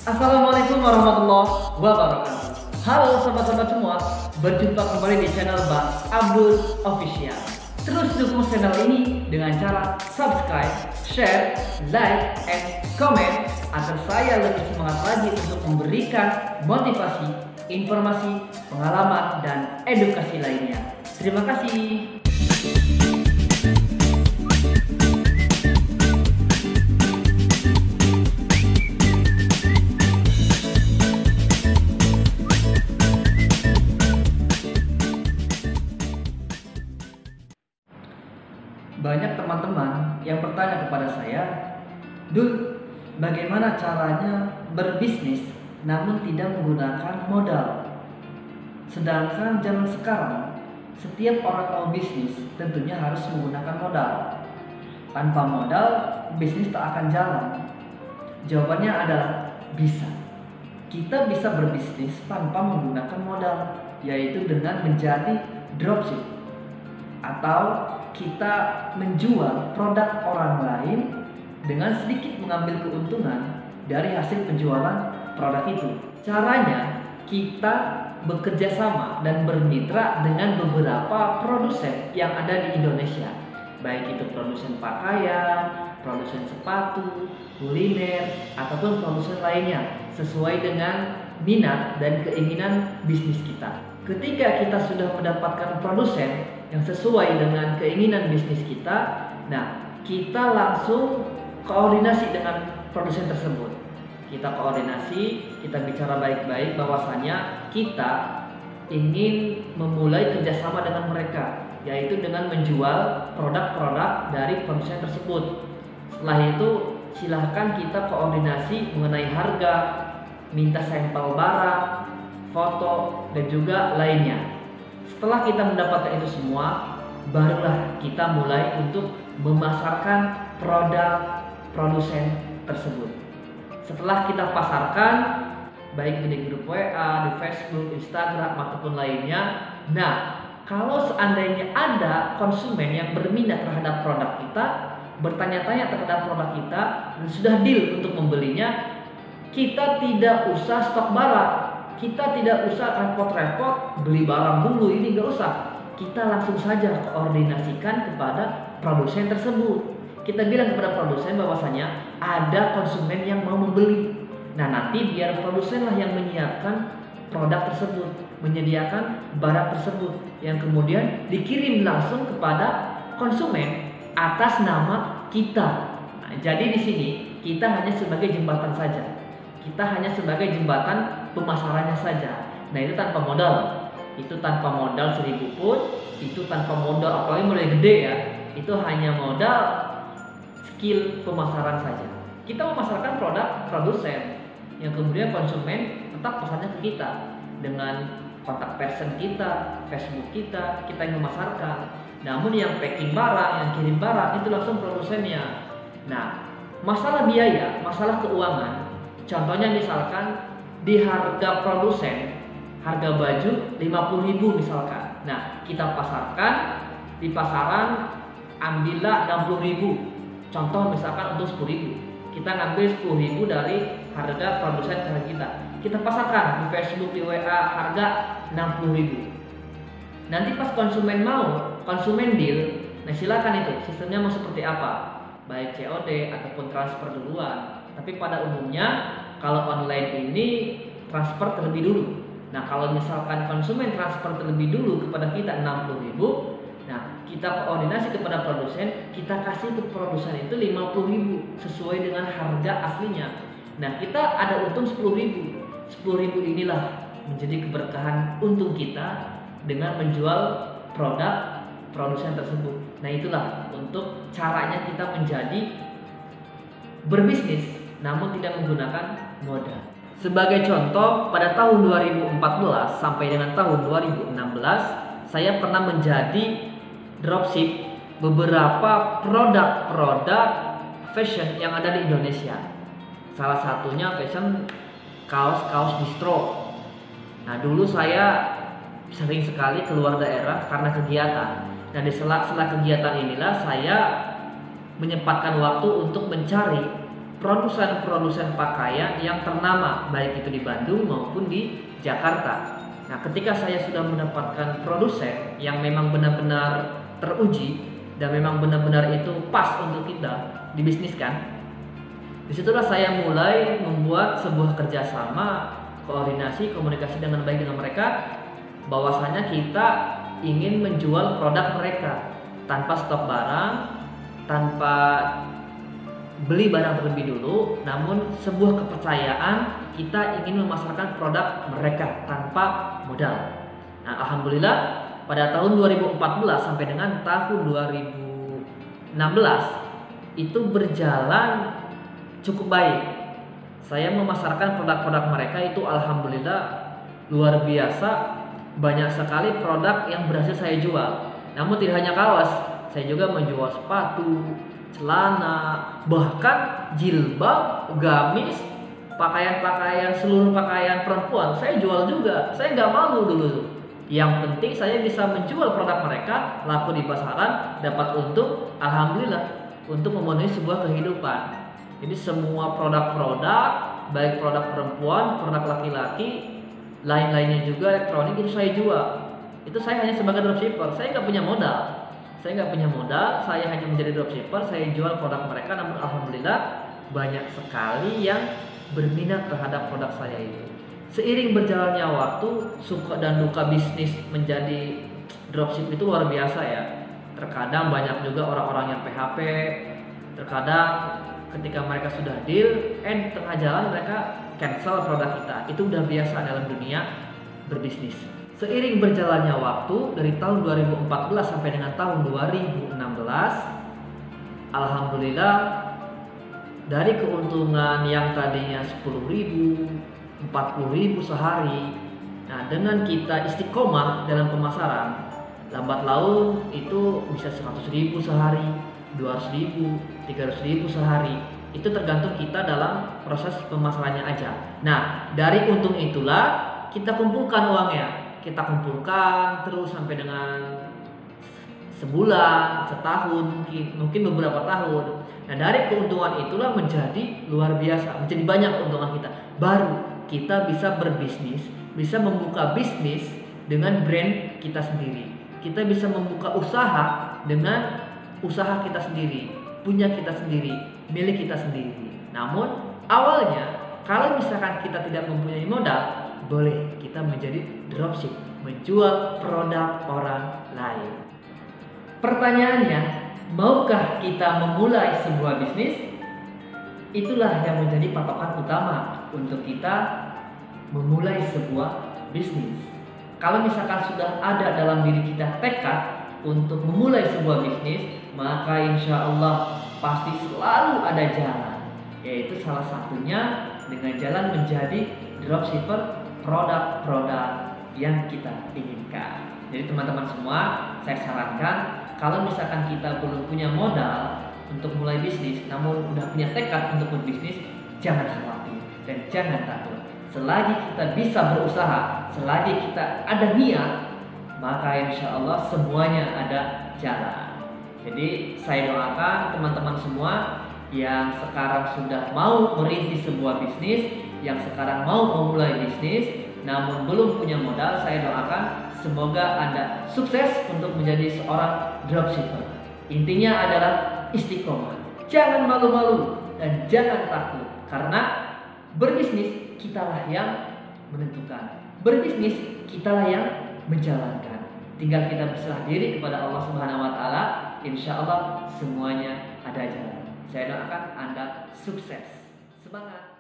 Assalamualaikum warahmatullahi wabarakatuh. Halo sobat-sobat semua, berjumpa kembali di channel Bang Abdul Official. Terus dukung channel ini dengan cara subscribe, share, like, and comment agar saya lebih semangat lagi untuk memberikan motivasi, informasi, pengalaman, dan edukasi lainnya. Terima kasih. Banyak teman-teman yang bertanya kepada saya, Dul, bagaimana caranya berbisnis namun tidak menggunakan modal? Sedangkan zaman sekarang, setiap orang mau bisnis tentunya harus menggunakan modal. Tanpa modal, bisnis tak akan jalan. Jawabannya adalah bisa. Kita bisa berbisnis tanpa menggunakan modal, yaitu dengan menjadi dropship atau kita menjual produk orang lain dengan sedikit mengambil keuntungan dari hasil penjualan produk itu. Caranya kita bekerja sama dan bermitra dengan beberapa produsen yang ada di Indonesia, baik itu produsen pakaian, produsen sepatu, kuliner, ataupun produsen lainnya sesuai dengan minat dan keinginan bisnis kita. Ketika kita sudah mendapatkan produsen yang sesuai dengan keinginan bisnis kita, nah kita langsung koordinasi dengan produsen tersebut. Kita koordinasi, kita bicara baik-baik bahwasanya kita ingin memulai kerjasama dengan mereka, yaitu dengan menjual produk-produk dari produsen tersebut. Setelah itu silahkan kita koordinasi mengenai harga, minta sampel barang, foto, dan juga lainnya. Setelah kita mendapatkan itu semua, barulah kita mulai untuk memasarkan produk produsen tersebut. Setelah kita pasarkan, baik di grup WA, di Facebook, Instagram, ataupun lainnya. Nah, kalau seandainya ada konsumen yang berminat terhadap produk kita, bertanya-tanya terhadap produk kita, dan sudah deal untuk membelinya, kita tidak usah stok barang. Kita tidak usah repot-repot beli barang dulu, ini nggak usah. Kita langsung saja koordinasikan kepada produsen tersebut. Kita bilang kepada produsen bahwasanya ada konsumen yang mau membeli. Nah, nanti biar produsenlah yang menyiapkan produk tersebut, menyediakan barang tersebut yang kemudian dikirim langsung kepada konsumen atas nama kita. Nah, jadi di sini kita hanya sebagai jembatan saja. Kita hanya sebagai jembatan pemasarannya saja. Nah, itu tanpa modal. Itu tanpa modal 1.000 pun, itu tanpa modal apalagi modal gede ya. Itu hanya modal skill pemasaran saja. Kita memasarkan produk produsen yang kemudian konsumen tetap pesannya ke kita dengan kontak person kita, Facebook kita yang memasarkan. Namun yang packing barang, yang kirim barang itu langsung produsennya. Nah, masalah biaya, masalah keuangan. Contohnya misalkan di harga produsen, harga baju 50.000 misalkan. Nah, kita pasarkan di pasaran ambillah 60.000. Contoh misalkan untuk 10.000. Kita ngambil 10.000 dari harga produsen harga kita. Kita pasarkan di Facebook, di WA harga 60.000. Nanti pas konsumen mau, konsumen deal, nah silakan itu sistemnya mau seperti apa, baik COD ataupun transfer duluan. Tapi pada umumnya kalau online ini transfer terlebih dulu. Nah, kalau misalkan konsumen transfer terlebih dulu kepada kita 60.000, nah kita koordinasi kepada produsen, kita kasih ke produsen itu 50.000 sesuai dengan harga aslinya. Nah, kita ada untung 10.000. 10.000 inilah menjadi keberkahan untung kita dengan menjual produk produsen tersebut. Nah, itulah untuk caranya kita menjadi berbisnis namun tidak menggunakan modal. Sebagai contoh, pada tahun 2014 sampai dengan tahun 2016, saya pernah menjadi dropship beberapa produk-produk fashion yang ada di Indonesia. Salah satunya fashion kaos-kaos distro. Nah, dulu saya sering sekali keluar daerah karena kegiatan. Dan di sela-sela kegiatan inilah saya menyempatkan waktu untuk mencari produsen-produsen pakaian yang ternama, baik itu di Bandung maupun di Jakarta. Nah, ketika saya sudah mendapatkan produsen yang memang benar-benar teruji dan memang benar-benar itu pas untuk kita dibisniskan, disitulah saya mulai membuat sebuah kerjasama, koordinasi, komunikasi dengan baik dengan mereka, bahwasanya kita ingin menjual produk mereka tanpa stok barang, tanpa beli barang terlebih dulu, namun sebuah kepercayaan kita ingin memasarkan produk mereka tanpa modal. Nah, alhamdulillah pada tahun 2014 sampai dengan tahun 2016 itu berjalan cukup baik. Saya memasarkan produk-produk mereka itu alhamdulillah luar biasa, banyak sekali produk yang berhasil saya jual. Namun tidak hanya kaos, saya juga menjual sepatu, celana, bahkan jilbab, gamis, pakaian-pakaian, seluruh pakaian perempuan saya jual juga. Saya nggak malu dulu. Yang penting saya bisa menjual produk mereka, laku di pasaran, dapat untung, alhamdulillah, untuk memenuhi sebuah kehidupan. Jadi semua produk-produk, baik produk perempuan, produk laki-laki, lain-lainnya juga elektronik itu saya jual. Itu saya hanya sebagai dropshipper, saya nggak punya modal. Saya hanya menjadi dropshipper, saya jual produk mereka, namun alhamdulillah banyak sekali yang berminat terhadap produk saya itu. Seiring berjalannya waktu, suka dan duka bisnis menjadi dropship itu luar biasa ya. Terkadang banyak juga orang-orang yang PHP, terkadang ketika mereka sudah deal, tengah jalan mereka cancel produk kita. Itu udah biasa dalam dunia berbisnis. Seiring berjalannya waktu dari tahun 2014 sampai dengan tahun 2016, alhamdulillah dari keuntungan yang tadinya 10.000, 40.000 sehari, nah dengan kita istiqomah dalam pemasaran, lambat laun itu bisa 100.000 sehari, 200.000, 300.000 sehari. Itu tergantung kita dalam proses pemasarannya aja. Nah, dari untung itulah kita kumpulkan uangnya. Kita kumpulkan terus sampai dengan sebulan, setahun, mungkin beberapa tahun. Nah, dari keuntungan itulah menjadi luar biasa, menjadi banyak keuntungan kita. Baru kita bisa berbisnis, bisa membuka bisnis dengan brand kita sendiri. Kita bisa membuka usaha dengan usaha kita sendiri, punya kita sendiri, milik kita sendiri. Namun awalnya kalau misalkan kita tidak mempunyai modal, boleh kita menjadi dropship, menjual produk orang lain. Pertanyaannya, maukah kita memulai sebuah bisnis? Itulah yang menjadi patokan utama untuk kita memulai sebuah bisnis. Kalau misalkan sudah ada dalam diri kita tekad untuk memulai sebuah bisnis, maka insya Allah pasti selalu ada jalan, yaitu salah satunya dengan jalan menjadi dropshipper produk-produk yang kita inginkan. Jadi teman-teman semua, saya sarankan kalau misalkan kita belum punya modal untuk mulai bisnis, namun udah punya tekad untuk berbisnis, jangan khawatir dan jangan takut. Selagi kita bisa berusaha, selagi kita ada niat, maka insya Allah semuanya ada jalan. Jadi saya doakan teman-teman semua yang sekarang sudah mau merintis sebuah bisnis, yang sekarang mau memulai bisnis namun belum punya modal, saya doakan semoga Anda sukses untuk menjadi seorang dropshipper. Intinya adalah istiqomah, jangan malu-malu dan jangan takut, karena berbisnis kitalah yang menentukan, berbisnis kitalah yang menjalankan. Tinggal kita berserah diri kepada Allah Subhanahu wa taala, insya Allah semuanya ada jalan. Saya doakan Anda sukses. Semangat.